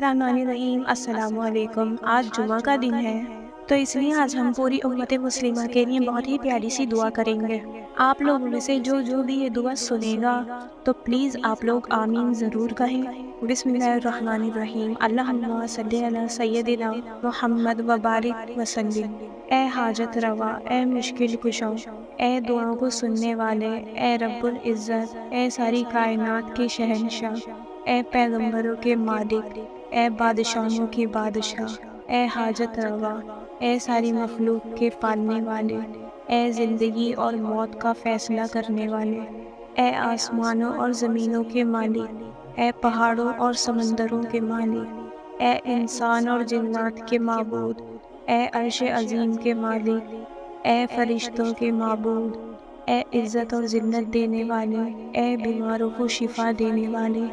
رحمٰن الرحیم۔ السلام علیکم۔ آج جمعہ کا دن ہے تو اس لیے آج ہم پوری امت مسلمہ کے لیے بہت ہی پیاری سی دعا کریں گے۔ آپ لوگوں میں سے جو بھی یہ دعا سنے گا تو پلیز آپ لوگ آمین ضرور کہیں۔ بسم اللہ الرحمن الرحیم۔ اللہم صلی علی سیدنا محمد وبارک وسلم۔ اے حاجت روا، اے مشکل کشا، اے دعاؤں کو سننے والے، اے رب العزت، اے ساری کائنات کے شہنشاہ، اے پیغمبروں کے مالک، اے بادشاہوں کے بادشاہ، اے حاجت روا، اے ساری مخلوق کے پالنے والے، اے زندگی اور موت کا فیصلہ کرنے والے، اے آسمانوں اور زمینوں کے مالک، اے پہاڑوں اور سمندروں کے مالک، اے انسان اور جنات کے معبود، اے عرش عظیم کے مالک، اے فرشتوں کے معبود، اے عزت اور ذلت دینے والے، اے بیماروں کو شفا دینے والے،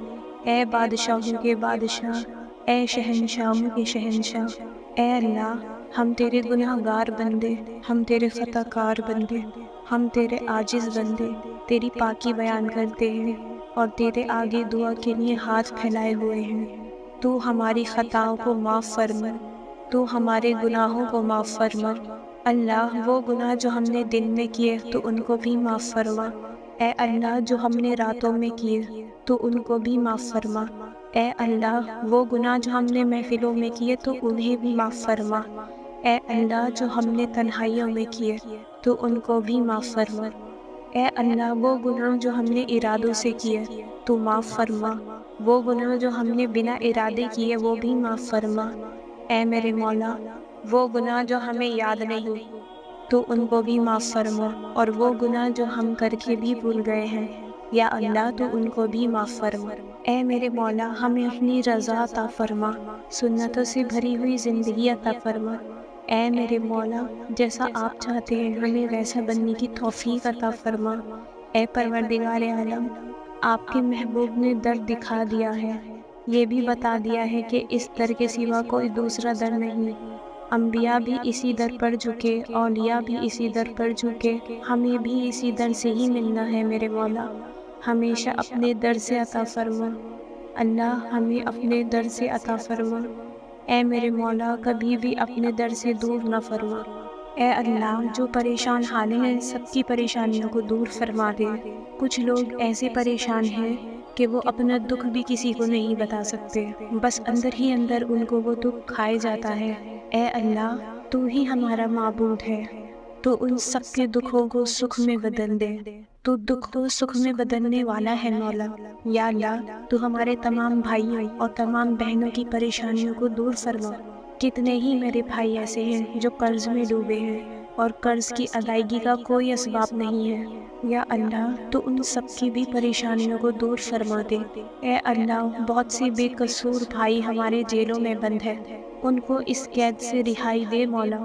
اے بادشاہوں کے بادشاہ، اے شہنشاہوں کے شہنشاہ، اے اللہ، ہم تیرے گناہ گار بندے، ہم تیرے خطا کار بندے، ہم تیرے عاجز بندے تیری پاکی بیان کرتے ہیں اور تیرے آگے دعا کے لیے ہاتھ پھیلائے ہوئے ہیں۔ تو ہماری خطاؤں کو معاف فرما، تو ہمارے گناہوں کو معاف فرما۔ اللہ، وہ گناہ جو ہم نے دن میں کیے تو ان کو بھی معاف فرما۔ اے اللہ، جو ہم نے راتوں میں کیے تو ان کو بھی معاف فرما۔ اے اللہ، وہ گناہ جو ہم نے محفلوں میں کیے تو انہیں بھی معاف فرما۔ اے اللہ، جو ہم نے تنہائیوں میں کیے تو ان کو بھی معاف فرما۔ اے اللہ، وہ گناہ جو ہم نے ارادوں سے کیے تو معاف فرما، وہ گناہ جو ہم نے بنا ارادے کیے وہ بھی معاف فرما۔ اے میرے مولا، وہ گناہ جو ہمیں یاد نہیں تو ان کو بھی معاف فرما، اور وہ گناہ جو ہم کر کے بھی بھول گئے ہیں یا اللہ تو ان کو بھی معاف فرما۔ اے میرے مولا، ہمیں اپنی رضا عطا فرما، سنتوں سے بھری ہوئی زندگی عطا فرما۔ اے میرے مولا، جیسا آپ چاہتے ہیں ہمیں ویسا بننے کی توفیق عطا فرما۔ اے پروردگار عالم، آپ کے محبوب نے در دکھا دیا ہے، یہ بھی بتا دیا ہے کہ اس در کے سوا کوئی دوسرا در نہیں۔ انبیاء بھی اسی در پر جھکے، اولیاء بھی اسی در پر جھکے، ہمیں بھی اسی در سے ہی ملنا ہے میرے مولا، ہمیشہ اپنے در سے عطا فرما۔ اللہ، ہمیں اپنے در سے عطا فرما۔ اے میرے مولا، کبھی بھی اپنے در سے دور نہ فرما۔ اے اللہ، جو پریشان حال ہیں سب کی پریشانیوں کو دور فرما دے۔ کچھ لوگ ایسے پریشان ہیں کہ وہ اپنا دکھ بھی کسی کو نہیں بتا سکتے، بس اندر ہی اندر ان کو وہ دکھ کھائے جاتا ہے۔ اے اللہ، تو ہی ہمارا معبود ہے، تو ان سب کے دکھوں کو سکھ میں بدل دے۔ تو دکھ کو سکھ میں بدلنے والا ہے مولا۔ یا اللہ، تو ہمارے تمام بھائیوں اور تمام بہنوں کی پریشانیوں کو دور فرما۔ کتنے ہی میرے بھائی ایسے ہیں جو قرض میں ڈوبے ہیں اور قرض کی ادائیگی کا کوئی اسباب نہیں ہے۔ یا اللہ، تو ان سب کی بھی پریشانیوں کو دور فرما دے۔ اے اللہ، بہت سے بے قصور بھائی ہمارے جیلوں میں بند ہیں، ان کو اس قید سے رہائی دے مولا۔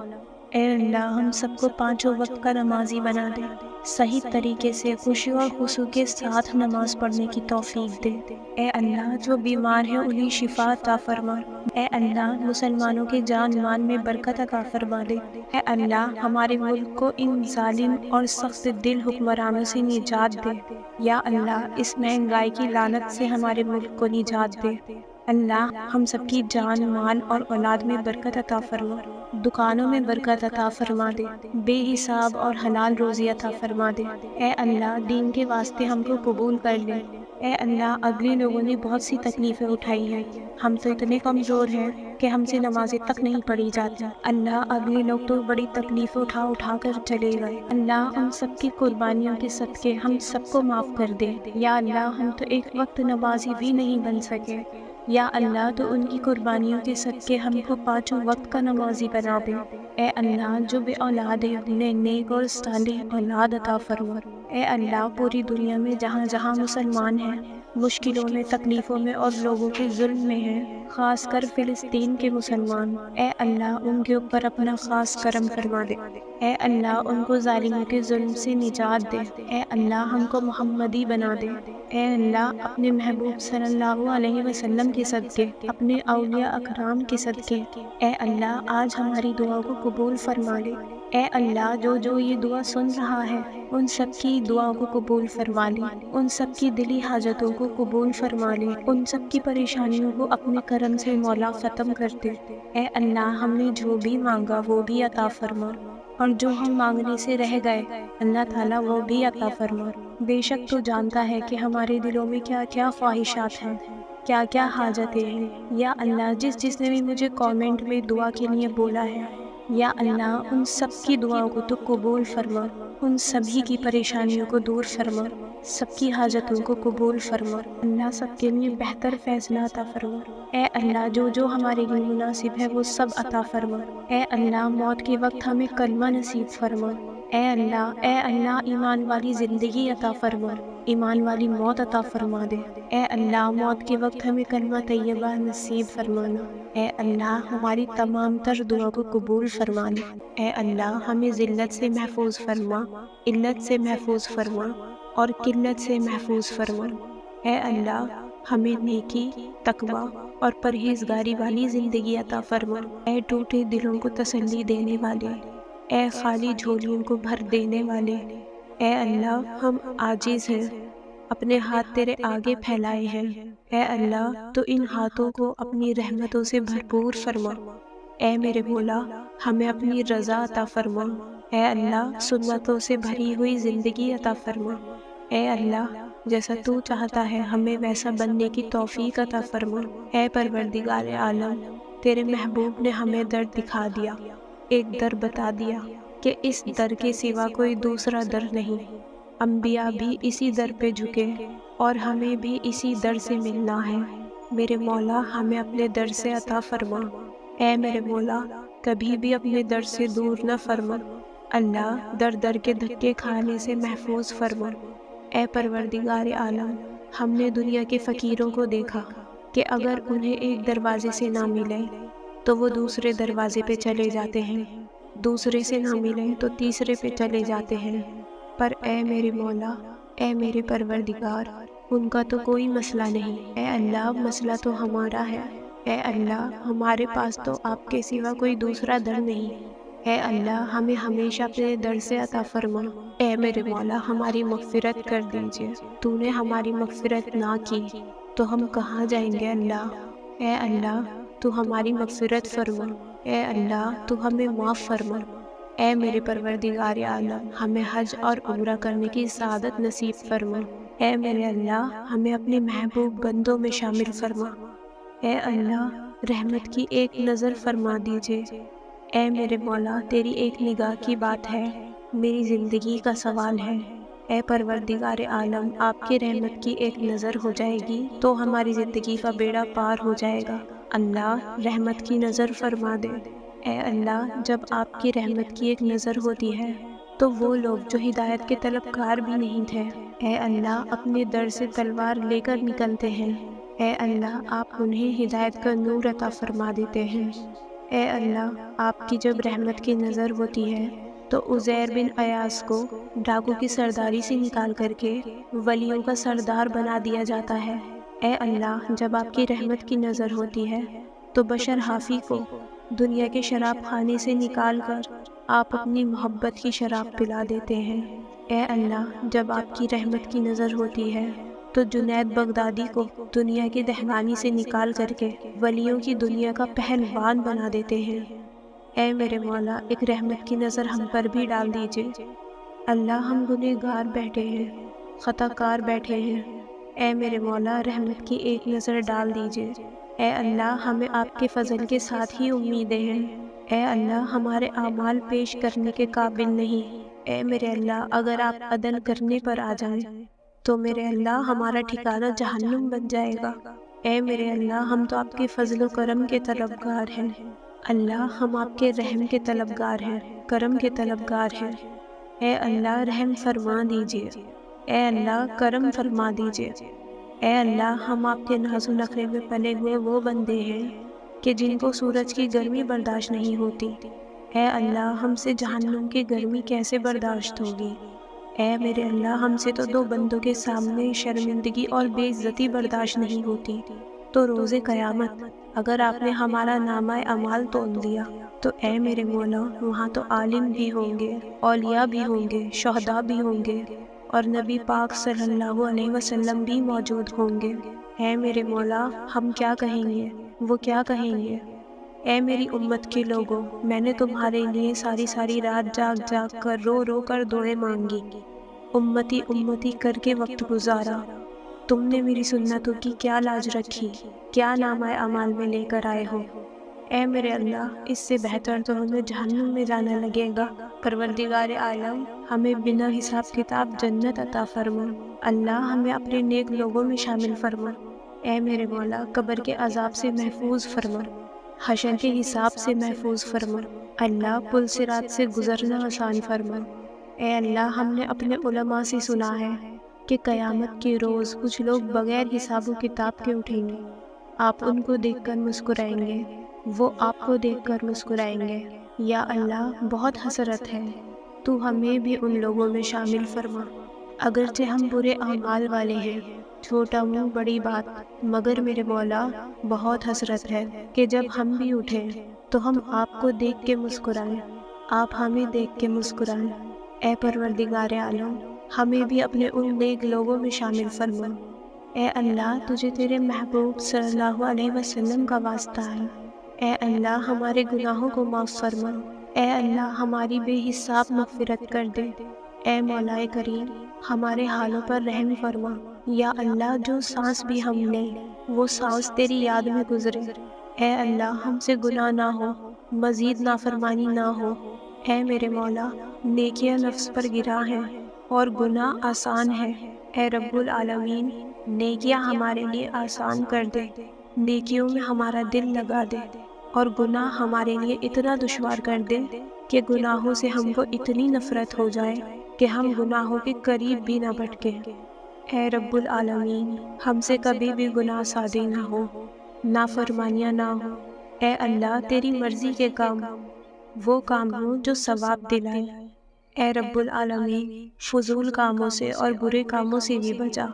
اے اللہ، ہم سب کو پانچوں وقت کا نمازی بنا دے، صحیح طریقے سے خوشی اور خضوع کے ساتھ نماز پڑھنے کی توفیق دے۔ اے اللہ، جو بیمار ہیں انہیں شفا عطا فرما۔ اے اللہ، مسلمانوں کے جان مال میں برکت عطا فرما دے۔ اے اللہ، ہمارے ملک کو ان ظالم اور سخت دل حکمرانوں سے نجات دے۔ یا اللہ، اس مہنگائی کی لعنت سے ہمارے ملک کو نجات دے۔ اللہ، ہم سب کی جان مال اور اولاد میں برکت عطا فرما، دکانوں میں برکت عطا فرما دے، بے حساب اور حلال روزی عطا فرما دے۔ اے اللہ، دین کے واسطے ہم کو قبول کر لے۔ اے اللہ، اگلے لوگوں نے بہت سی تکلیفیں اٹھائی ہیں، ہم تو اتنے کمزور ہیں کہ ہم سے نمازیں تک نہیں پڑھی جاتی۔ اللہ، اگلے لوگ تو بڑی تکلیفیں اٹھا کر چلے گئے۔ اللہ، ہم سب کی قربانیوں کے صدقے ہم سب کو معاف کر دے۔ یا اللہ، ہم تو ایک وقت نمازی بھی نہیں بن سکے، یا اللہ، تو ان کی قربانیوں کے صدقے ہم کو پانچوں وقت کا نمازی بنا دے۔ اے اللہ، جو بے اولاد ہے انہیں نیک اور صالح اولاد عطا فرما۔ اے اللہ، پوری دنیا میں جہاں جہاں مسلمان ہیں مشکلوں میں، تکلیفوں میں اور لوگوں کے ظلم میں ہیں، خاص کر فلسطین کے مسلمان، اے اللہ، ان کے اوپر اپنا خاص کرم فرما دے۔ اے اللہ، ان کو ظالموں کے ظلم سے نجات دے۔ اے اللہ، ہم کو محمدی بنا دے۔ اے اللہ، اپنے محبوب صلی اللہ علیہ وسلم کے صدقے، اپنے اولیاء اکرام کے صدقے، اے اللہ، آج ہماری دعا کو قبول فرما لے۔ اے اللہ جو یہ دعا سن رہا ہے ان سب کی دعاؤں کو قبول فرما لے، ان سب کی دلی حاجتوں کو قبول فرما لے، ان سب کی پریشانیوں کو اپنے کرم سے مولا ختم کر دے۔ اے اللہ ہم نے جو بھی مانگا وہ بھی عطا فرما، اور جو ہم مانگنے سے رہ گئے اللہ تعالیٰ وہ بھی عطا فرما۔ بے شک تو جانتا ہے کہ ہمارے دلوں میں کیا کیا خواہشات ہیں، کیا کیا حاجتیں ہیں۔ یا اللہ جس نے بھی مجھے کامنٹ میں دعا کے لیے بولا ہے، یا اللہ ان سب کی دعاؤں کو تو قبول فرما، ان سبھی کی پریشانیوں کو دور فرما، سب کی حاجتوں کو قبول فرما۔ اللہ سب کے لیے بہتر فیصلہ عطا فرما۔ اے اللہ جو ہمارے لیے مناسب ہے وہ سب عطا فرما۔ اے اللہ موت کے وقت ہمیں کلمہ نصیب فرما۔ اے اللہ ایمان والی زندگی عطا فرما، ایمان والی موت عطا فرما دے۔ اے اللہ موت کے وقت ہمیں کلمہ طیبہ نصیب فرمانا۔ اے اللہ ہماری تمام تر دعا کو قبول فرما لے۔ اے اللہ ہمیں ذلت سے محفوظ فرما، علت سے محفوظ فرما، اور قلت سے محفوظ فرما۔ اے اللہ ہمیں نیکی، تقوی اور پرہیزگاری والی زندگی عطا فرما۔ اے ٹوٹے دلوں کو تسلی دینے والے، اے خالی جھولیوں کو بھر دینے والے، اے اللہ ہم عاجز ہیں، اپنے ہاتھ تیرے آگے پھیلائے ہیں۔ اے اللہ تو ان ہاتھوں کو اپنی رحمتوں سے بھرپور فرما۔ اے میرے مولا ہمیں اپنی رضا عطا فرما۔ اے اللہ سنتوں سے بھری ہوئی زندگی عطا فرما۔ اے اللہ جیسا تو چاہتا ہے ہمیں ویسا بننے کی توفیق عطا فرما۔ اے پروردگار عالم تیرے محبوب نے ہمیں در دکھا دیا، ایک در بتا دیا کہ اس در کے سوا کوئی دوسرا در نہیں۔ انبیاء بھی اسی در پہ جھکے اور ہمیں بھی اسی در سے ملنا ہے۔ میرے مولا ہمیں اپنے در سے عطا فرما۔ اے میرے مولا کبھی بھی اپنے در سے دور نہ فرما۔ اللہ در کے دھکے کھانے سے محفوظ فرما۔ اے پروردگار عالم ہم نے دنیا کے فقیروں کو دیکھا کہ اگر انہیں ایک دروازے سے نہ ملے تو وہ دوسرے دروازے پہ چلے جاتے ہیں، دوسرے سے نہ ملے تو تیسرے پہ چلے جاتے ہیں، پر اے میرے مولا اے میرے پروردگار ان کا تو کوئی مسئلہ نہیں۔ اے اللہ مسئلہ تو ہمارا ہے۔ اے اللہ ہمارے پاس تو آپ کے سوا کوئی دوسرا در نہیں۔ اے اللہ ہمیں ہمیشہ اپنے در سے عطا فرما۔ اے میرے مولا ہماری مغفرت کر دیجئے، تو نے ہماری مغفرت نہ کی تو ہم کہاں جائیں گے اللہ۔ اے اللہ تو ہماری مغفرت فرما۔ اے اللہ تو ہمیں معاف فرما۔ اے میرے پروردگار عالم ہمیں حج اور عمرہ کرنے کی سعادت نصیب فرما۔ اے میرے اللہ ہمیں اپنے محبوب بندوں میں شامل فرما۔ اے اللہ رحمت کی ایک نظر فرما دیجئے۔ اے میرے مولا تیری ایک نگاہ کی بات ہے، میری زندگی کا سوال ہے۔ اے پروردگار عالم آپ کی رحمت کی ایک نظر ہو جائے گی تو ہماری زندگی کا بیڑا پار ہو جائے گا۔ اللہ رحمت کی نظر فرما دے۔ اے اللہ جب آپ کی رحمت کی ایک نظر ہوتی ہے تو وہ لوگ جو ہدایت کے طلبگار بھی نہیں تھے اے اللہ اپنے در سے تلوار لے کر نکلتے ہیں۔ اے اللہ آپ انہیں ہدایت کا نور عطا فرما دیتے ہیں۔ اے اللہ آپ کی جب رحمت کی نظر ہوتی ہے تو عزیر بن ایاس کو ڈاکو کی سرداری سے نکال کر کے ولیوں کا سردار بنا دیا جاتا ہے۔ اے اللہ جب آپ کی رحمت کی نظر ہوتی ہے تو بشر حافی کو دنیا کے شراب خانے سے نکال کر آپ اپنی محبت کی شراب پلا دیتے ہیں۔ اے اللہ جب آپ کی رحمت کی نظر ہوتی ہے تو جنید بغدادی کو دنیا کی دہقانی سے نکال کر کے ولیوں کی دنیا کا پہلوان بنا دیتے ہیں۔ اے میرے مولا ایک رحمت کی نظر ہم پر بھی ڈال دیجئے۔ اللہ ہم گنہگار بیٹھے ہیں، خطا کار بیٹھے ہیں، اے میرے مولا رحمت کی ایک نظر ڈال دیجئے۔ اے اللہ ہمیں آپ کے فضل کے ساتھ ہی امیدیں ہیں۔ اے اللہ ہمارے اعمال پیش کرنے کے قابل نہیں۔ اے میرے اللہ اگر آپ عدل کرنے پر آ جائیں تو میرے اللہ ہمارا ٹھکانہ جہنم بن جائے گا۔ اے میرے اللہ ہم تو آپ کے فضل و کرم کے طلبگار ہیں۔ اللہ ہم آپ کے رحم کے طلبگار ہیں، کرم کے طلبگار ہیں۔ اے اللہ رحم فرما دیجئے، اے اللہ کرم فرما دیجئے۔ اے اللہ ہم آپ کے ناز و نخرے میں پلے ہوئے وہ بندے ہیں کہ جن کو سورج کی گرمی برداشت نہیں ہوتی۔ اے اللہ ہم سے جہنم کی گرمی کیسے برداشت ہوگی؟ اے میرے اللہ ہم سے تو دو بندوں کے سامنے شرمندگی اور بے عزتی برداشت نہیں ہوتی، تو روز قیامت اگر آپ نے ہمارا نامہ اعمال تول دیا تو اے میرے مولا وہاں تو عالم بھی ہوں گے، اولیاء بھی ہوں گے، شہداء بھی ہوں گے، اور نبی پاک صلی اللہ علیہ وسلم بھی موجود ہوں گے۔ اے میرے مولا ہم کیا کہیں گے، وہ کیا کہیں گے؟ اے میری امت کے لوگوں، میں نے تمہارے لیے ساری ساری رات جاگ جاگ کر رو رو کر دعائیں مانگی، امتی امتی کر کے وقت گزارا، تم نے میری سنتوں کی کیا لاج رکھی، کیا نامہ اعمال میں لے کر آئے ہو؟ اے میرے اللہ اس سے بہتر تو ہمیں جہنم میں جانا لگے گا۔ پروردگار عالم ہمیں بنا حساب کتاب جنت عطا فرما، اللہ ہمیں اپنے نیک لوگوں میں شامل فرما۔ اے میرے مولا قبر کے عذاب سے محفوظ فرما، حشر کے حساب سے محفوظ فرما، اللہ پل صراط سے گزرنا آسان فرما۔ اے اللہ ہم نے اپنے علماء سے سنا ہے کہ قیامت کے روز کچھ لوگ بغیر حساب و کتاب کے اٹھیں گے، آپ ان کو دیکھ کر مسکرائیں گے، وہ آپ کو دیکھ کر مسکرائیں گے۔ یا اللہ بہت حسرت ہے، تو ہمیں بھی ان لوگوں میں شامل فرما۔ اگرچہ ہم برے اعمال والے ہیں، چھوٹا منہ بڑی بات، مگر میرے مولا بہت حسرت ہے کہ جب ہم بھی اٹھیں تو ہم آپ کو دیکھ کے مسکرائیں، آپ ہمیں دیکھ کے مسکرائیں۔ اے پروردگار عالم ہمیں بھی اپنے ان نیک لوگوں میں شامل فرما۔ اے اللہ تجھے تیرے محبوب صلی اللہ علیہ وسلم کا واسطہ ہے، اے اللہ ہمارے گناہوں کو معاف فرما، اے اللہ ہماری بے حساب مغفرت کر دے، اے مولا کریم ہمارے حالوں پر رحم فرما۔ یا اللہ جو سانس بھی ہم لیں وہ سانس تیری یاد میں گزرے، اے اللہ ہم سے گناہ نہ ہو، مزید نافرمانی نہ ہو۔ اے میرے مولا نیکیاں نفس پر گراں ہیں اور گناہ آسان ہے، اے رب العالمین نیکیاں ہمارے لیے آسان کر دے، نیکیوں میں ہمارا دل لگا دے، اور گناہ ہمارے لیے اتنا دشوار کر دے کہ گناہوں سے ہم کو اتنی نفرت ہو جائے کہ ہم گناہوں کے قریب بھی نہ بھٹکے۔ اے رب العالمین ہم سے کبھی بھی گناہ سادے نہ ہو، نافرمانیاں نہ ہو۔ اے اللہ تیری مرضی کے کام وہ کام ہوں جو ثواب دلائے، اے رب العالمین فضول کاموں سے اور برے کاموں سے بھی بچا۔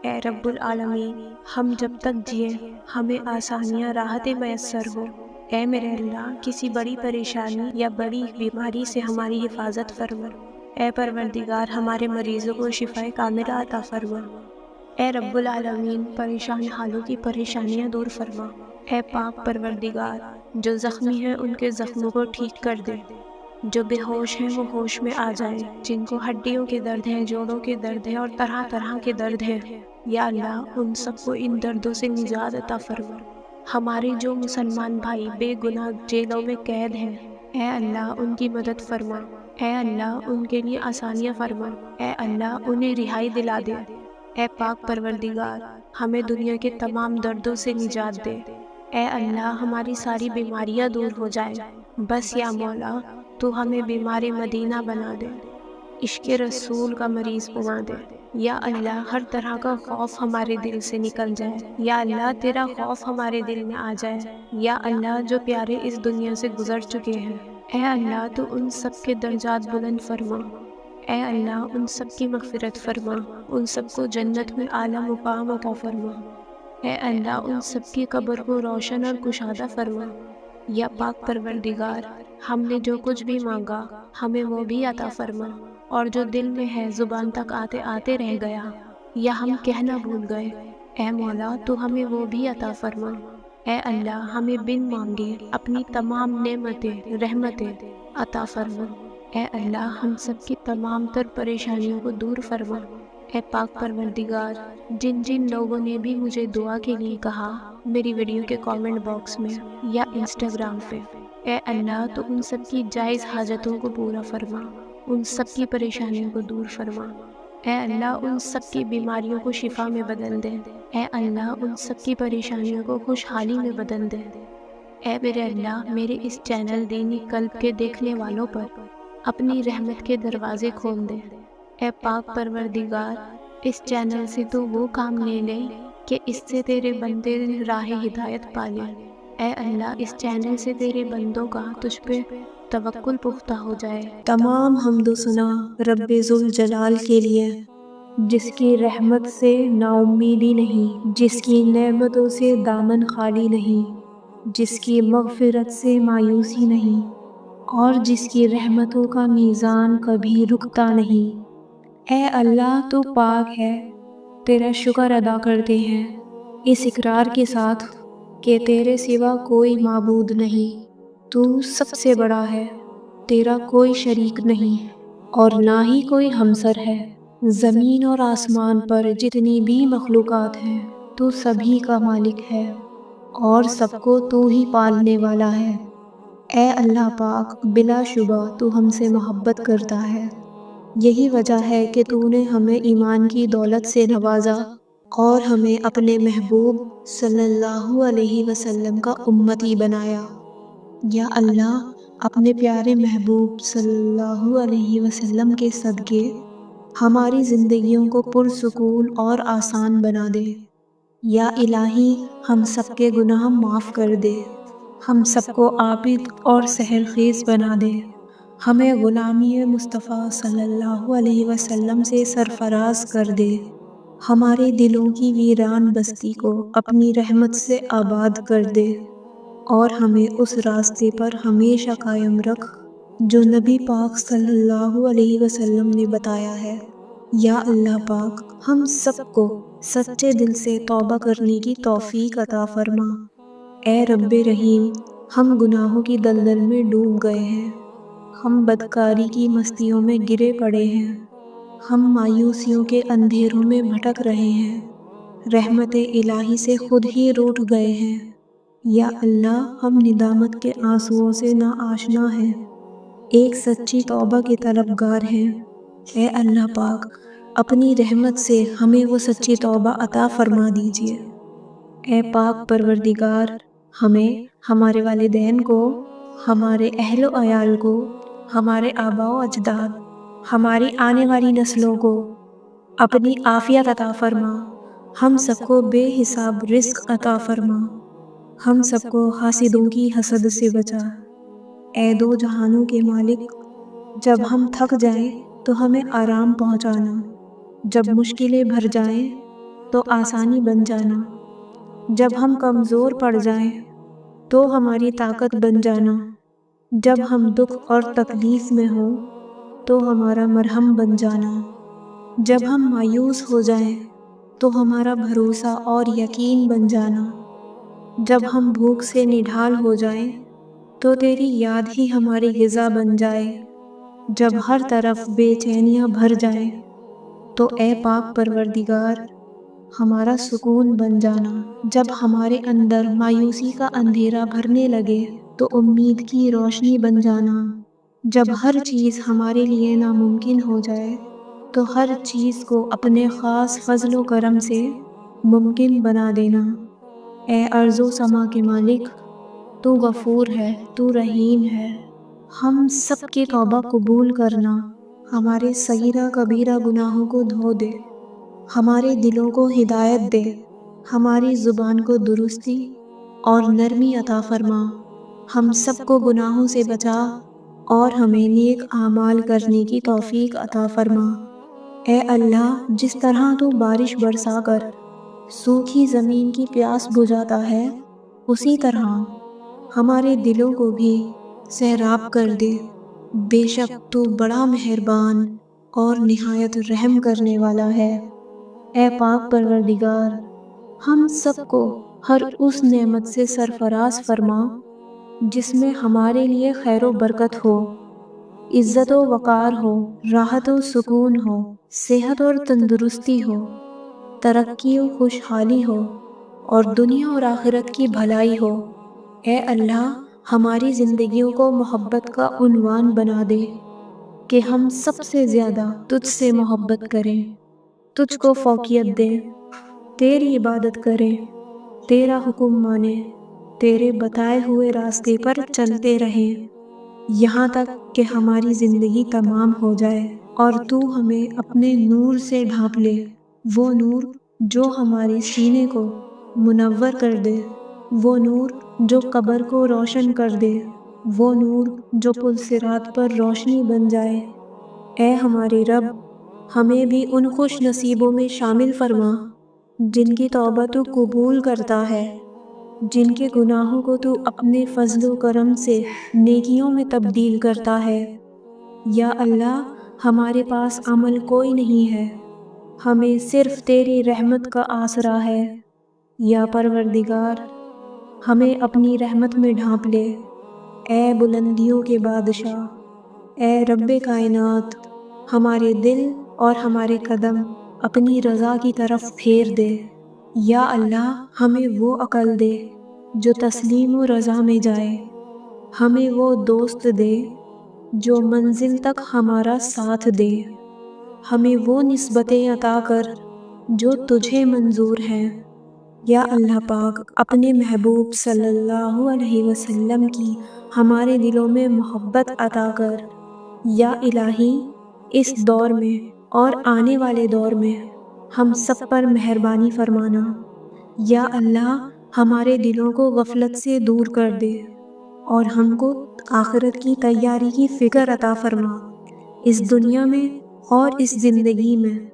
اے رب العالمین ہم جب تک جئیں ہمیں آسانیاں راحتیں میسر ہو، اے میرے اللہ کسی بڑی پریشانی یا بڑی بیماری سے ہماری حفاظت فرما، اے پروردگار ہمارے مریضوں کو شفا کاملہ عطا فرما۔ اے رب العالمین پریشان حالوں کی پریشانیاں دور فرما، اے پاک پروردگار جو زخمی ہیں ان کے زخموں کو ٹھیک کر دے، جو بے ہوش ہیں وہ ہوش میں آ جائیں، جن کو ہڈیوں کے درد ہیں، جوڑوں کے درد ہیں اور طرح طرح کے درد ہیں، یا اللہ ان سب کو ان دردوں سے نجات عطا فرما۔ ہمارے جو مسلمان بھائی بے گناہ جیلوں میں قید ہیں، اے اللہ ان کی مدد فرما، اے اللہ ان کے لیے آسانیاں فرما، اے اللہ انہیں رہائی دلا دے، اے پاک پروردگار ہمیں دنیا کے تمام دردوں سے نجات دے، اے اللہ ہماری ساری بیماریاں دور ہو جائیں، بس یا مولا تو ہمیں بیمار مدینہ بنا دے، عشق رسول کا مریض بنا دے، یا اللہ ہر طرح کا خوف ہمارے دل سے نکل جائے، یا اللہ تیرا خوف ہمارے دل میں آ جائے، یا اللہ جو پیارے اس دنیا سے گزر چکے ہیں اے اللہ تو ان سب کے درجات بلند فرما، اے اللہ ان سب کی مغفرت فرما، ان سب کو جنت میں اعلیٰ مقام عطا فرما، اے اللہ ان سب کی قبر کو روشن اور کشادہ فرما۔ یا پاک پروردگار ہم نے جو کچھ بھی مانگا ہمیں وہ بھی عطا فرما، اور جو دل میں ہے زبان تک آتے آتے رہ گیا یا ہم کہنا بھول گئے اے مولا تو ہمیں وہ بھی عطا فرما۔ اے اللہ ہمیں بن مانگے اپنی تمام نعمتیں رحمتیں عطا فرما، اے اللہ ہم سب کی تمام تر پریشانیوں کو دور فرما۔ اے پاک پروردگار جن جن لوگوں نے بھی مجھے دعا کے لیے کہا میری ویڈیو کے کامنٹ باکس میں یا انسٹاگرام پہ، اے اللہ تو ان سب کی جائز حاجتوں کو پورا فرما، ان سب کی پریشانیوں کو دور فرما، اے اللہ ان سب کی بیماریوں کو شفا میں بدل دے، اے اللہ ان سب کی پریشانیوں کو خوشحالی میں بدل دے۔ اے میرے اللہ میرے اس چینل دینی قلب کے دیکھنے والوں پر اپنی رحمت کے دروازے کھول دے، اے پاک پروردگار اس چینل سے تو وہ کام لے لے کہ اس سے تیرے بندے راہ ہدایت پا لیں، اے اللہ اس چینل سے تیرے بندوں کا تجھ پہ توکل پختہ ہو جائے۔ تمام حمد و ثنا رب ذوالجلال کے لیے، جس کی رحمت سے نا امیدی نہیں، جس کی نعمتوں سے دامن خالی نہیں، جس کی مغفرت سے مایوسی نہیں اور جس کی رحمتوں کا میزان کبھی رکتا نہیں۔ اے اللہ تو پاک ہے، تیرا شکر ادا کرتے ہیں اس اقرار کے ساتھ کہ تیرے سوا کوئی معبود نہیں، تو سب سے بڑا ہے، تیرا کوئی شریک نہیں اور نہ ہی کوئی ہمسر ہے۔ زمین اور آسمان پر جتنی بھی مخلوقات ہیں تو سبھی کا مالک ہے اور سب کو تو ہی پالنے والا ہے۔ اے اللہ پاک، بلا شبہ تو ہم سے محبت کرتا ہے، یہی وجہ ہے کہ تو نے ہمیں ایمان کی دولت سے نوازا اور ہمیں اپنے محبوب صلی اللہ علیہ وسلم کا امتی بنایا۔ یا اللہ، اپنے پیارے محبوب صلی اللہ علیہ وسلم کے صدقے ہماری زندگیوں کو پرسکون اور آسان بنا دے۔ یا الہی، ہم سب کے گناہ معاف کر دے، ہم سب کو عابد اور سحر خیز بنا دے، ہمیں غلامی مصطفیٰ صلی اللہ علیہ وسلم سے سرفراز کر دے، ہمارے دلوں کی ویران بستی کو اپنی رحمت سے آباد کر دے اور ہمیں اس راستے پر ہمیشہ قائم رکھ جو نبی پاک صلی اللہ علیہ وسلم نے بتایا ہے۔ یا اللہ پاک، ہم سب کو سچے دل سے توبہ کرنے کی توفیق عطا فرما۔ اے رب رحیم، ہم گناہوں کی دلدل میں ڈوب گئے ہیں، ہم بدکاری کی مستیوں میں گرے پڑے ہیں، ہم مایوسیوں کے اندھیروں میں بھٹک رہے ہیں، رحمت الہی سے خود ہی روٹھ گئے ہیں۔ یا اللہ، ہم ندامت کے آنسوؤں سے ناآشنا ہیں، ایک سچی توبہ کے طلبگار ہیں۔ اے اللہ پاک، اپنی رحمت سے ہمیں وہ سچی توبہ عطا فرما دیجیے۔ اے پاک پروردگار، ہمیں، ہمارے والدین کو، ہمارے اہل و عیال کو، ہمارے آباء و اجداد، ہماری آنے والی نسلوں کو اپنی عافیت عطا فرما، ہم سب کو بے حساب رزق عطا فرما، ہم سب کو حاسدوں کی حسد سے بچا۔ اے دو جہانوں کے مالک، جب ہم تھک جائیں تو ہمیں آرام پہنچانا، جب مشکلیں بھر جائیں تو آسانی بن جانا، جب ہم کمزور پڑ جائیں تو ہماری طاقت بن جانا، جب ہم دکھ اور تکلیف میں ہوں تو ہمارا مرہم بن جانا، جب ہم مایوس ہو جائیں تو ہمارا بھروسہ اور یقین بن جانا، جب ہم بھوک سے نڈھال ہو جائیں تو تیری یاد ہی ہماری غذا بن جائے، جب ہر طرف بے چینیاں بھر جائیں تو اے پاک پروردگار، ہمارا سکون بن جانا، جب ہمارے اندر مایوسی کا اندھیرا بھرنے لگے تو امید کی روشنی بن جانا، جب ہر چیز ہمارے لیے ناممکن ہو جائے تو ہر چیز کو اپنے خاص فضل و کرم سے ممکن بنا دینا۔ اے ارض و سما کے مالک، تو غفور ہے، تو رحیم ہے، ہم سب کی توبہ قبول کرنا، ہمارے صغیرہ کبیرہ گناہوں کو دھو دے، ہمارے دلوں کو ہدایت دے، ہماری زبان کو درستی اور نرمی عطا فرما، ہم سب کو گناہوں سے بچا اور ہمیں نیک اعمال کرنے کی توفیق عطا فرما۔ اے اللہ، جس طرح تو بارش برسا کر سوکھی زمین کی پیاس بجھاتا ہے، اسی طرح ہمارے دلوں کو بھی سیراب کر دے۔ بے شک تو بڑا مہربان اور نہایت رحم کرنے والا ہے۔ اے پاک پروردگار، ہم سب کو ہر اس نعمت سے سرفراز فرما جس میں ہمارے لیے خیر و برکت ہو، عزت و وقار ہو، راحت و سکون ہو، صحت اور تندرستی ہو، ترقی و خوشحالی ہو اور دنیا اور آخرت کی بھلائی ہو۔ اے اللہ، ہماری زندگیوں کو محبت کا عنوان بنا دے کہ ہم سب سے زیادہ تجھ سے محبت کریں، تجھ کو فوقیت دیں، تیری عبادت کریں، تیرا حکم مانیں، تیرے بتائے ہوئے راستے پر چلتے رہیں، یہاں تک کہ ہماری زندگی تمام ہو جائے اور تو ہمیں اپنے نور سے ڈھانپ لے، وہ نور جو ہمارے سینے کو منور کر دے، وہ نور جو قبر کو روشن کر دے، وہ نور جو پل صراط پر روشنی بن جائے۔ اے ہمارے رب، ہمیں بھی ان خوش نصیبوں میں شامل فرما جن کی توبہ تو قبول کرتا ہے۔ جن کے گناہوں کو تو اپنے فضل و کرم سے نیکیوں میں تبدیل کرتا ہے۔ یا اللہ، ہمارے پاس عمل کوئی نہیں ہے، ہمیں صرف تیری رحمت کا آسرا ہے۔ یا پروردگار، ہمیں اپنی رحمت میں ڈھانپ لے۔ اے بلندیوں کے بادشاہ، اے رب کائنات، ہمارے دل اور ہمارے قدم اپنی رضا کی طرف پھیر دے۔ یا اللہ، ہمیں وہ عقل دے جو تسلیم و رضا میں جائے، ہمیں وہ دوست دے جو منزل تک ہمارا ساتھ دے، ہمیں وہ نسبتیں عطا کر جو تجھے منظور ہیں۔ یا اللہ پاک، اپنے محبوب صلی اللہ علیہ وسلم کی ہمارے دلوں میں محبت عطا کر۔ یا الہی، اس دور میں اور آنے والے دور میں ہم سب پر مہربانی فرمانا۔ یا اللہ، ہمارے دلوں کو غفلت سے دور کر دے اور ہم کو آخرت کی تیاری کی فکر عطا فرما۔ اس دنیا میں اور اس زندگی میں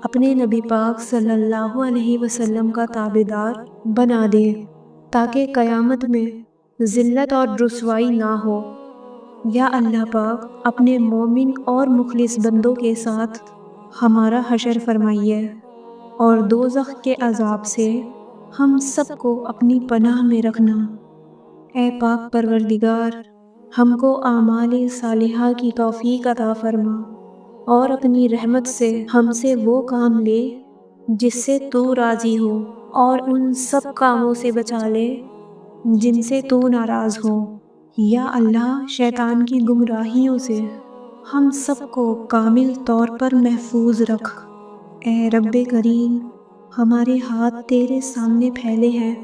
اپنے نبی پاک صلی اللہ علیہ وسلم کا تابعدار بنا دے، تاکہ قیامت میں ذلت اور رسوائی نہ ہو۔ یا اللہ پاک، اپنے مومن اور مخلص بندوں کے ساتھ ہمارا حشر فرمائیے اور دوزخ کے عذاب سے ہم سب کو اپنی پناہ میں رکھنا۔ اے پاک پروردگار، ہم کو اعمال صالحہ کی توفیق عطا فرما اور اپنی رحمت سے ہم سے وہ کام لے جس سے تو راضی ہو، اور ان سب کاموں سے بچا لے جن سے تو ناراض ہو۔ یا اللہ، شیطان کی گمراہیوں سے ہم سب کو کامل طور پر محفوظ رکھ۔ اے رب کریم، ہمارے ہاتھ تیرے سامنے پھیلے ہیں،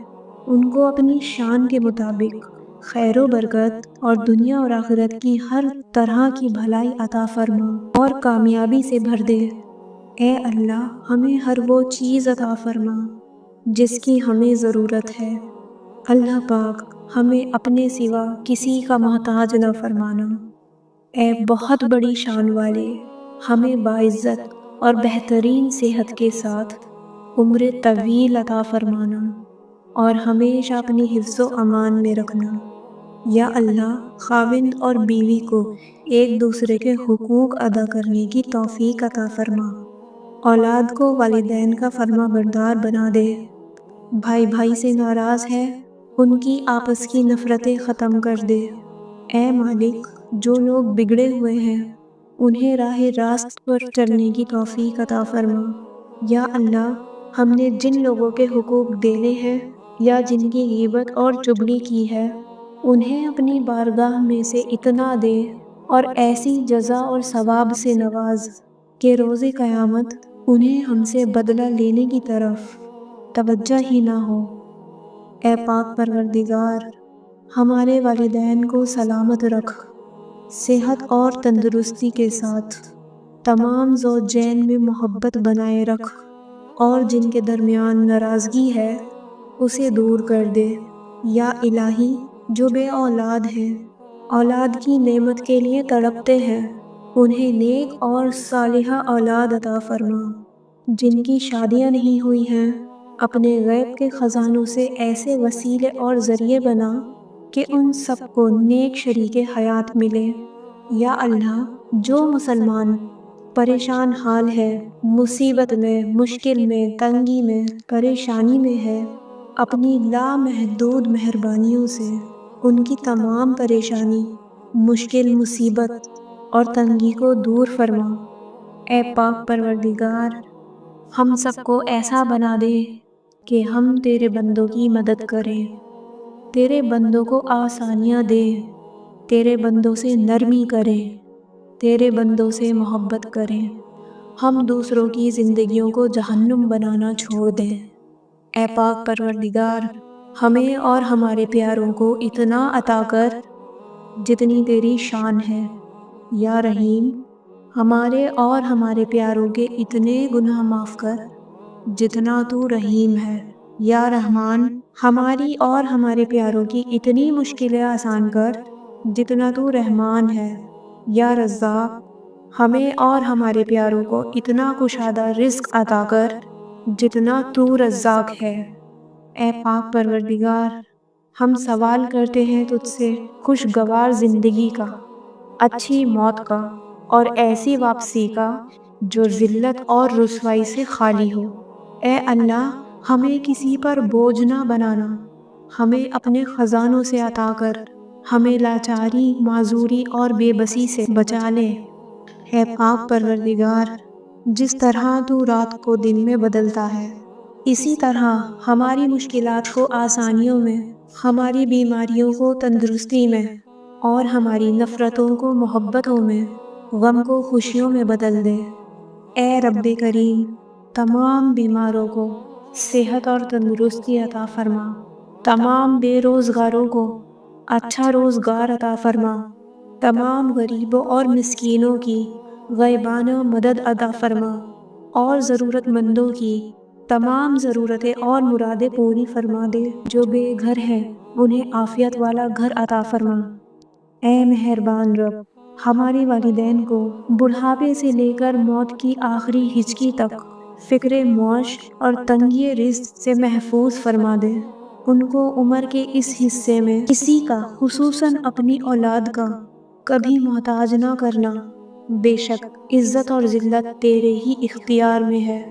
ان کو اپنی شان کے مطابق خیر و برکت اور دنیا اور آخرت کی ہر طرح کی بھلائی عطا فرما اور کامیابی سے بھر دے۔ اے اللہ، ہمیں ہر وہ چیز عطا فرما جس کی ہمیں ضرورت ہے۔ اللہ پاک، ہمیں اپنے سوا کسی کا محتاج نہ فرمانا۔ اے بہت بڑی شان والے، ہمیں باعزت اور بہترین صحت کے ساتھ عمر طویل عطا فرمانا اور ہمیشہ اپنی حفظ و امان میں رکھنا۔ یا اللہ، خاوند اور بیوی کو ایک دوسرے کے حقوق ادا کرنے کی توفیق عطا فرما۔ اولاد کو والدین کا فرما بردار بنا دے۔ بھائی بھائی سے ناراض ہے، ان کی آپس کی نفرتیں ختم کر دے۔ اے مالک، جو لوگ بگڑے ہوئے ہیں انہیں راہ راست پر چلنے کی توفیق عطا فرما۔ یا اللہ، ہم نے جن لوگوں کے حقوق دینے ہیں یا جن کی غیبت اور چغلی کی ہے، انہیں اپنی بارگاہ میں سے اتنا دے اور ایسی جزا اور ثواب سے نواز کہ روز قیامت انہیں ہم سے بدلہ لینے کی طرف توجہ ہی نہ ہو۔ اے پاک پروردگار، ہمارے والدین کو سلامت رکھ، صحت اور تندرستی کے ساتھ تمام زوجین میں محبت بنائے رکھ، اور جن کے درمیان ناراضگی ہے اسے دور کر دے۔ یا الہی، جو بے اولاد ہیں، اولاد کی نعمت کے لیے تڑپتے ہیں، انہیں نیک اور صالحہ اولاد عطا فرما۔ جن کی شادیاں نہیں ہوئی ہیں، اپنے غیب کے خزانوں سے ایسے وسیلے اور ذریعے بنا کہ ان سب کو نیک شریک حیات ملے۔ یا اللہ، جو مسلمان پریشان حال ہے، مصیبت میں، مشکل میں، تنگی میں، پریشانی میں ہے، اپنی لامحدود مہربانیوں سے ان کی تمام پریشانی، مشکل، مصیبت اور تنگی کو دور فرما۔ اے پاک پروردگار، ہم سب کو ایسا بنا دے کہ ہم تیرے بندوں کی مدد کریں، تیرے بندوں کو آسانیاں دے، تیرے بندوں سے نرمی کریں، تیرے بندوں سے محبت کریں، ہم دوسروں کی زندگیوں کو جہنم بنانا چھوڑ دیں۔ اے پاک پروردگار، ہمیں اور ہمارے پیاروں کو اتنا عطا کر جتنی تیری شان ہے۔ یا رحیم، ہمارے اور ہمارے پیاروں کے اتنے گناہ معاف کر جتنا تو رحیم ہے۔ یا رحمان، ہماری اور ہمارے پیاروں کی اتنی مشکلیں آسان کر جتنا تو رحمان ہے۔ یا رزاق، ہمیں اور ہمارے پیاروں کو اتنا کشادہ رزق عطا کر جتنا تو رزاق ہے۔ اے پاک پروردگار، ہم سوال کرتے ہیں تجھ سے خوشگوار زندگی کا، اچھی موت کا اور ایسی واپسی کا جو ذلت اور رسوائی سے خالی ہو۔ اے اللہ، ہمیں کسی پر بوجھ نہ بنانا، ہمیں اپنے خزانوں سے عطا کر، ہمیں لاچاری، معذوری اور بے بسی سے بچا لے۔ اے پاک پروردگار، جس طرح تو رات کو دن میں بدلتا ہے، اسی طرح ہماری مشکلات کو آسانیوں میں، ہماری بیماریوں کو تندرستی میں اور ہماری نفرتوں کو محبتوں میں، غم کو خوشیوں میں بدل دے۔ اے رب کریم، تمام بیماروں کو صحت اور تندرستی عطا فرما، تمام بے روزگاروں کو اچھا روزگار عطا فرما، تمام غریبوں اور مسکینوں کی غیبانہ مدد عطا فرما اور ضرورت مندوں کی تمام ضرورتیں اور مرادیں پوری فرما دے۔ جو بے گھر ہیں انہیں عافیت والا گھر عطا فرما۔ اے مہربان رب، ہمارے والدین کو بڑھاپے سے لے کر موت کی آخری ہچکی تک فکر معاش اور تنگی رزق سے محفوظ فرما دے۔ ان کو عمر کے اس حصے میں کسی کا، خصوصاً اپنی اولاد کا، کبھی محتاج نہ کرنا۔ بے شک عزت اور ذلت تیرے ہی اختیار میں ہے۔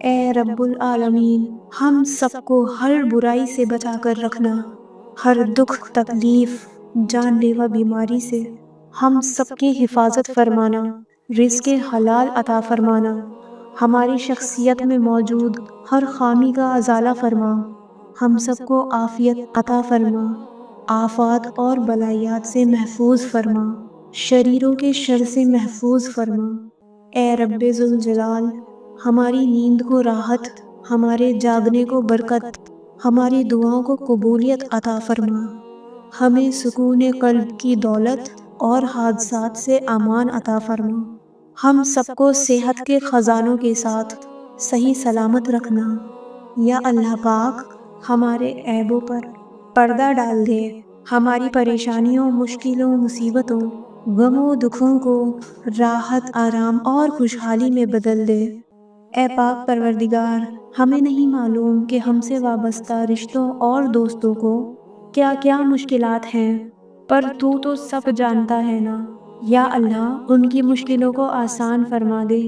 اے رب العالمین، ہم سب کو ہر برائی سے بچا کر رکھنا، ہر دکھ، تکلیف، جان لیوا بیماری سے ہم سب کی حفاظت فرمانا، رزق حلال عطا فرمانا، ہماری شخصیت میں موجود ہر خامی کا ازالہ فرما، ہم سب کو عافیت عطا فرما، آفات اور بلایات سے محفوظ فرما، شریروں کے شر سے محفوظ فرما۔ اے رب ذوالجلال، ہماری نیند کو راحت، ہمارے جاگنے کو برکت، ہماری دعاؤں کو قبولیت عطا فرما، ہمیں سکون قلب کی دولت اور حادثات سے امان عطا فرما، ہم سب کو صحت کے خزانوں کے ساتھ صحیح سلامت رکھنا۔ یا اللہ پاک، ہمارے عیبوں پر پردہ ڈال دے، ہماری پریشانیوں، مشکلوں، مصیبتوں، غموں، دکھوں کو راحت، آرام اور خوشحالی میں بدل دے۔ اے پاک پروردگار، ہمیں نہیں معلوم کہ ہم سے وابستہ رشتوں اور دوستوں کو کیا کیا مشکلات ہیں، پر تو سب جانتا ہے نا۔ یا اللہ، ان کی مشکلوں کو آسان فرما دے،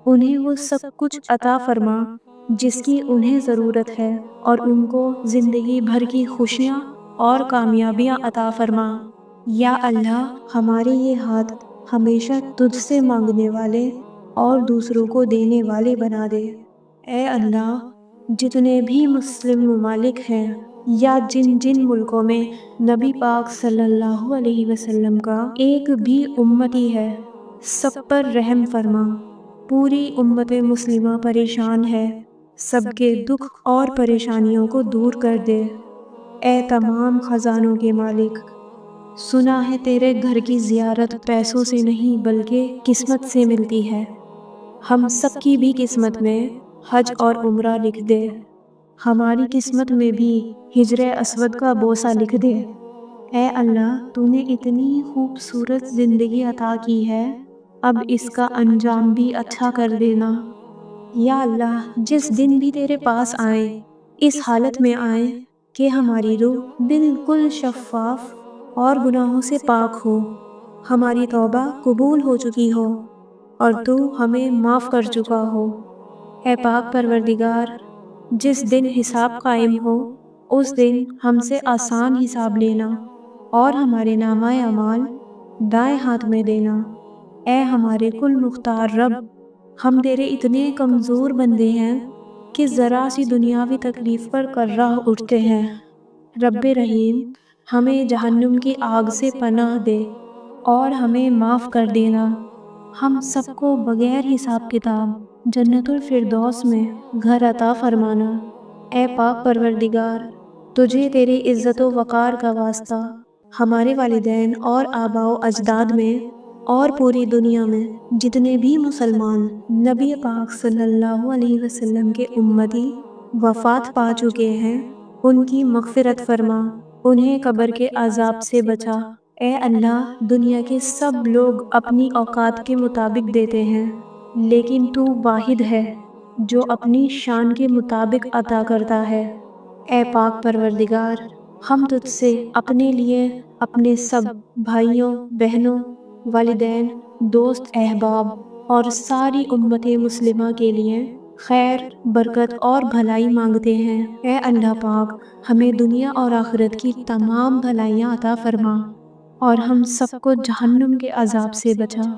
انہیں وہ سب کچھ عطا فرما جس کی انہیں ضرورت ہے، اور ان کو زندگی بھر کی خوشیاں اور کامیابیاں عطا فرما۔ یا اللہ، ہمارے یہ ہاتھ ہمیشہ تجھ سے مانگنے والے اور دوسروں کو دینے والے بنا دے۔ اے اللہ، جتنے بھی مسلم ممالک ہیں یا جن جن ملکوں میں نبی پاک صلی اللہ علیہ وسلم کا ایک بھی امتی ہے، سب پر رحم فرما۔ پوری امت مسلمہ پریشان ہے، سب کے دکھ اور پریشانیوں کو دور کر دے۔ اے تمام خزانوں کے مالک، سنا ہے تیرے گھر کی زیارت پیسوں سے نہیں بلکہ قسمت سے ملتی ہے، ہم سب کی بھی قسمت میں حج اور عمرہ لکھ دے، ہماری قسمت میں بھی ہجر اسود کا بوسہ لکھ دے۔ اے اللہ، تو نے اتنی خوبصورت زندگی عطا کی ہے، اب اس کا انجام بھی اچھا کر دینا۔ یا اللہ، جس دن بھی تیرے پاس آئیں، اس حالت میں آئیں کہ ہماری روح بالکل شفاف اور گناہوں سے پاک ہو، ہماری توبہ قبول ہو چکی ہو اور تو ہمیں معاف کر چکا ہو۔ اے پاک پروردگار، جس دن حساب قائم ہو، اس دن ہم سے آسان حساب لینا اور ہمارے نامہ اعمال دائیں ہاتھ میں دینا۔ اے ہمارے کل مختار رب، ہم تیرے اتنے کمزور بندے ہیں کہ ذرا سی دنیاوی تکلیف پر کرہ اٹھتے ہیں۔ رب رحیم، ہمیں جہنم کی آگ سے پناہ دے اور ہمیں معاف کر دینا، ہم سب کو بغیر حساب کتاب جنت الفردوس میں گھر عطا فرمانا۔ اے پاک پروردگار، تجھے تیری عزت و وقار کا واسطہ ہمارے والدین اور آباء و اجداد میں اور پوری دنیا میں جتنے بھی مسلمان نبی پاک صلی اللہ علیہ وسلم کے امتی وفات پا چکے ہیں، ان کی مغفرت فرما، انہیں قبر کے عذاب سے بچا۔ اے اللہ، دنیا کے سب لوگ اپنی اوقات کے مطابق دیتے ہیں، لیکن تو واحد ہے جو اپنی شان کے مطابق عطا کرتا ہے۔ اے پاک پروردگار، ہم تجھ سے اپنے لیے، اپنے سب بھائیوں، بہنوں، والدین، دوست، احباب اور ساری امت مسلمہ کے لیے خیر، برکت اور بھلائی مانگتے ہیں۔ اے اللہ پاک، ہمیں دنیا اور آخرت کی تمام بھلائیاں عطا فرما اور ہم سب کو جہنم کے عذاب سے بچا۔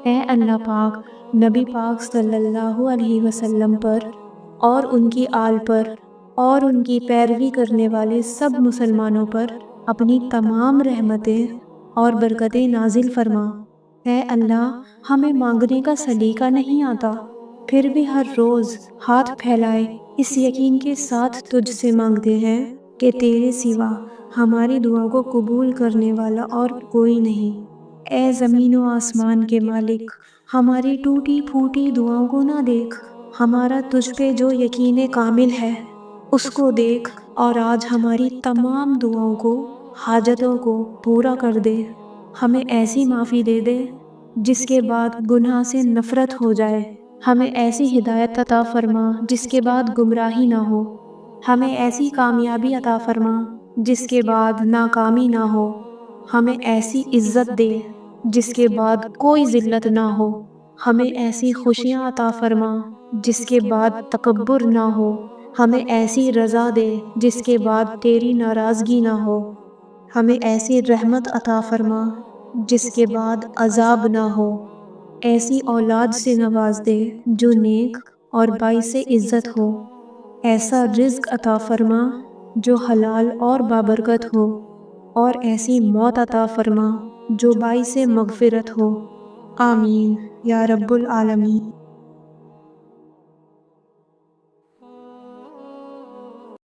اے اللہ پاک، نبی پاک صلی اللہ علیہ وسلم پر اور ان کی آل پر اور ان کی پیروی کرنے والے سب مسلمانوں پر اپنی تمام رحمتیں اور برکتیں نازل فرما۔ اے اللہ، ہمیں مانگنے کا سلیقہ نہیں آتا، پھر بھی ہر روز ہاتھ پھیلائے اس یقین کے ساتھ تجھ سے مانگتے ہیں کہ تیرے سوا ہماری دعا کو قبول کرنے والا اور کوئی نہیں۔ اے زمین و آسمان کے مالک، ہماری ٹوٹی پھوٹی دعاؤں کو نہ دیکھ، ہمارا تجھ پہ جو یقین کامل ہے اس کو دیکھ اور آج ہماری تمام دعاؤں کو، حاجتوں کو پورا کر دے۔ ہمیں ایسی معافی دے دے جس کے بعد گناہ سے نفرت ہو جائے، ہمیں ایسی ہدایت عطا فرما جس کے بعد گمراہی نہ ہو، ہمیں ایسی کامیابی عطا فرما جس کے بعد ناکامی نہ ہو، ہمیں ایسی عزت دے جس کے بعد کوئی ذلت نہ ہو، ہمیں ایسی خوشیاں عطا فرما جس کے بعد تکبر نہ ہو، ہمیں ایسی رضا دے جس کے بعد تیری ناراضگی نہ ہو، ہمیں ایسی رحمت عطا فرما جس کے بعد عذاب نہ ہو، ایسی اولاد سے نواز دے جو نیک اور باعث عزت ہو، ایسا رزق عطا فرما جو حلال اور بابرکت ہو، اور ایسی موت عطا فرما جو باعث مغفرت ہو۔ آمین یا رب العالمین۔